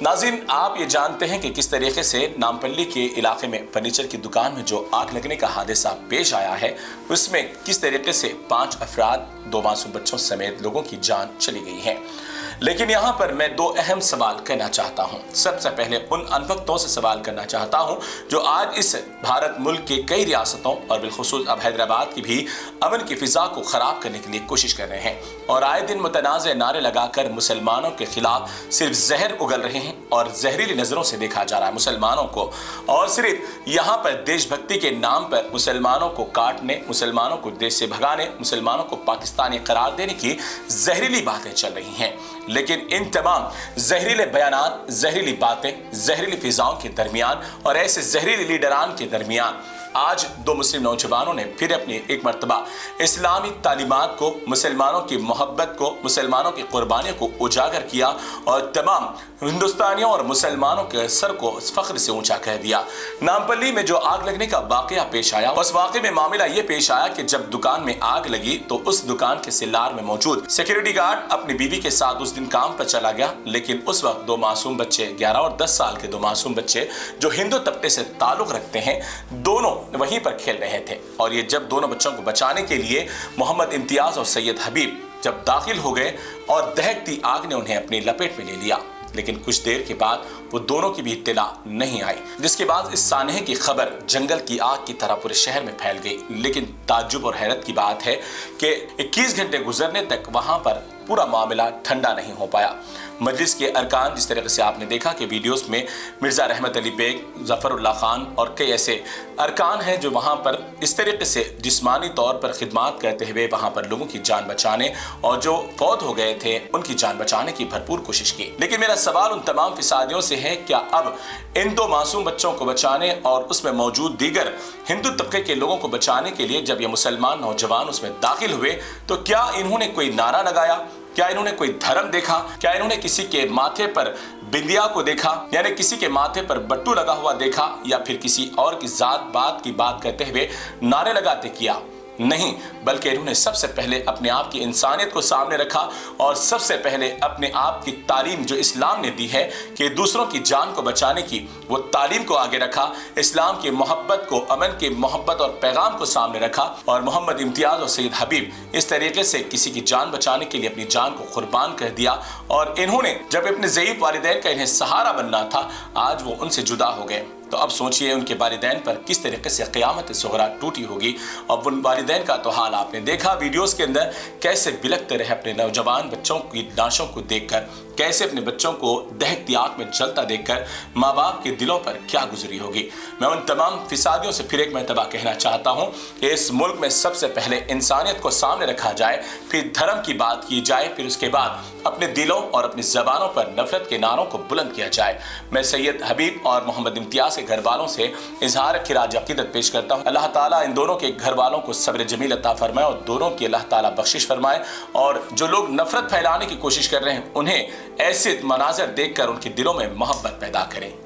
नाज़रीन, आप ये जानते हैं कि किस तरीके से नामपल्ली के इलाके में फर्नीचर की दुकान में जो आग लगने का हादसा पेश आया है, उसमें किस तरीके से 5 अफराद, 2 मासूम बच्चों समेत लोगों की जान चली गई है। लेकिन यहाँ पर मैं 2 अहम सवाल करना चाहता हूँ। सबसे पहले उन अनबख्तों से सवाल करना चाहता हूँ जो आज इस भारत मुल्क के कई रियासतों और बिलखुसूस अब हैदराबाद की भी अमन की फिजा को ख़राब करने के लिए कोशिश कर रहे हैं और आए दिन मुतनाज़ नारे लगाकर मुसलमानों के खिलाफ सिर्फ जहर उगल रहे हैं और जहरीली नज़रों से देखा जा रहा है मुसलमानों को। और सिर्फ यहाँ पर देशभक्ति के नाम पर मुसलमानों को काटने, मुसलमानों को देश से भगाने, मुसलमानों को पाकिस्तानी करार देने की जहरीली बातें चल रही हैं। लेकिन इन तमाम जहरीले बयानात, जहरीली बातें, जहरीली फिजाओं के दरमियान और ऐसे जहरीले लीडरान के दरमियान आज 2 मुस्लिम नौजवानों ने फिर अपनी एक मर्तबा इस्लामी तालीमात को, मुसलमानों की मोहब्बत को, मुसलमानों की कुर्बानियों को उजागर किया और तमाम हिंदुस्तानियों और मुसलमानों के सर को फख्र से ऊंचा कह दिया। नामपल्ली में जो आग लगने का वाकया पेश आया, उस वाकये में मामला ये पेश आया कि जब दुकान में आग लगी तो उस दुकान के सिल्लार में मौजूद सिक्योरिटी गार्ड अपनी बीवी के साथ उस दिन काम पर चला गया। लेकिन उस वक्त 2 मासूम बच्चे, 11 और 10 साल के 2 मासूम बच्चे जो हिंदू तबके से ताल्लुक रखते हैं, दोनों वहीं पर खेल रहे थे। और ये जब दोनों बच्चों को बचाने के लिए मोहम्मद इम्तियाज और सैयद हबीब जब दाखिल हो गए और दहकती आग ने उन्हें अपनी लपेट में ले लिया, लेकिन कुछ देर के बाद वो दोनों की भी इत्तला नहीं आई, जिसके बाद इस सानहे की खबर जंगल की आग की तरह पूरे शहर में फैल गई। लेकिन ताज्जुब और हैरत की बात है कि 21 घंटे गुजरने तक वहां पर पूरा मामला ठंडा नहीं हो पाया। मजलिस के अरकान, जिस तरीके से आपने देखा कि वीडियोस में मिर्ज़ा रहमत अली बेग, ज़फ़रुल्लाह खान और कई ऐसे अरकान हैं जो वहाँ पर इस तरीके से जिस्मानी तौर पर खिदमत करते हुए वहाँ पर लोगों की जान बचाने और जो फौत हो गए थे उनकी जान बचाने की भरपूर कोशिश की। लेकिन मेरा सवाल उन तमाम फिसादियों से है, क्या अब इन 2 मासूम बच्चों को बचाने और उसमें मौजूद दीगर हिंदू तबके के लोगों को बचाने के लिए जब ये मुसलमान नौजवान उसमें दाखिल हुए तो क्या इन्होंने कोई नारा लगाया? क्या इन्होंने कोई धर्म देखा? क्या इन्होंने किसी के माथे पर बिंदिया को देखा, यानी किसी के माथे पर बट्टू लगा हुआ देखा, या फिर किसी और की जात बात की बात करते हुए नारे लगाते किया? नहीं, बल्कि इन्होंने सबसे पहले अपने आप की इंसानियत को सामने रखा और सबसे पहले अपने आप की तालीम जो इस्लाम ने दी है कि दूसरों की जान को बचाने की, वो तालीम को आगे रखा, इस्लाम की मोहब्बत को, अमन की मोहब्बत और पैगाम को सामने रखा। और मोहम्मद इम्तियाज और सैयद हबीब इस तरीके से किसी की जान बचाने के लिए अपनी जान को कुर्बान कर दिया। और इन्होंने जब अपने ज़ईफ़ वालिदैन का इन्हें सहारा बनना था, आज वो उनसे जुदा हो गए। तो अब सोचिए उनके वालिदैन पर किस तरीके से क़यामत सुग़रा टूटी होगी। और उन वालिदैन का तो हाल आपने देखा वीडियोस के अंदर, कैसे बिलखते रहे अपने नौजवान बच्चों की लाशों को देखकर, कैसे अपने बच्चों को दहकती आग में जलता देखकर माँ बाप के दिलों पर क्या गुजरी होगी। मैं उन तमाम फिसादियों से फिर एक मरतबा कहना चाहता हूँ कि इस मुल्क में सबसे पहले इंसानियत को सामने रखा जाए, फिर धर्म की बात की जाए, फिर उसके बाद अपने दिलों और अपनी ज़बानों पर नफरत के नारों को बुलंद किया जाए। मैं सैयद हबीब और मोहम्मद इम्तियाज के घर वालों से इजहार खिराज अकीदत पेश करता हूँ। अल्लाह ताला इन दोनों के घर वालों को सब्र जमील अता फरमाए और दोनों की अल्लाह ताला बख्शिश फरमाए। और जो लोग नफरत फैलाने की कोशिश कर रहे हैं, उन्हें ऐसे मनाजर देखकर उनके दिलों में मोहब्बत पैदा करें।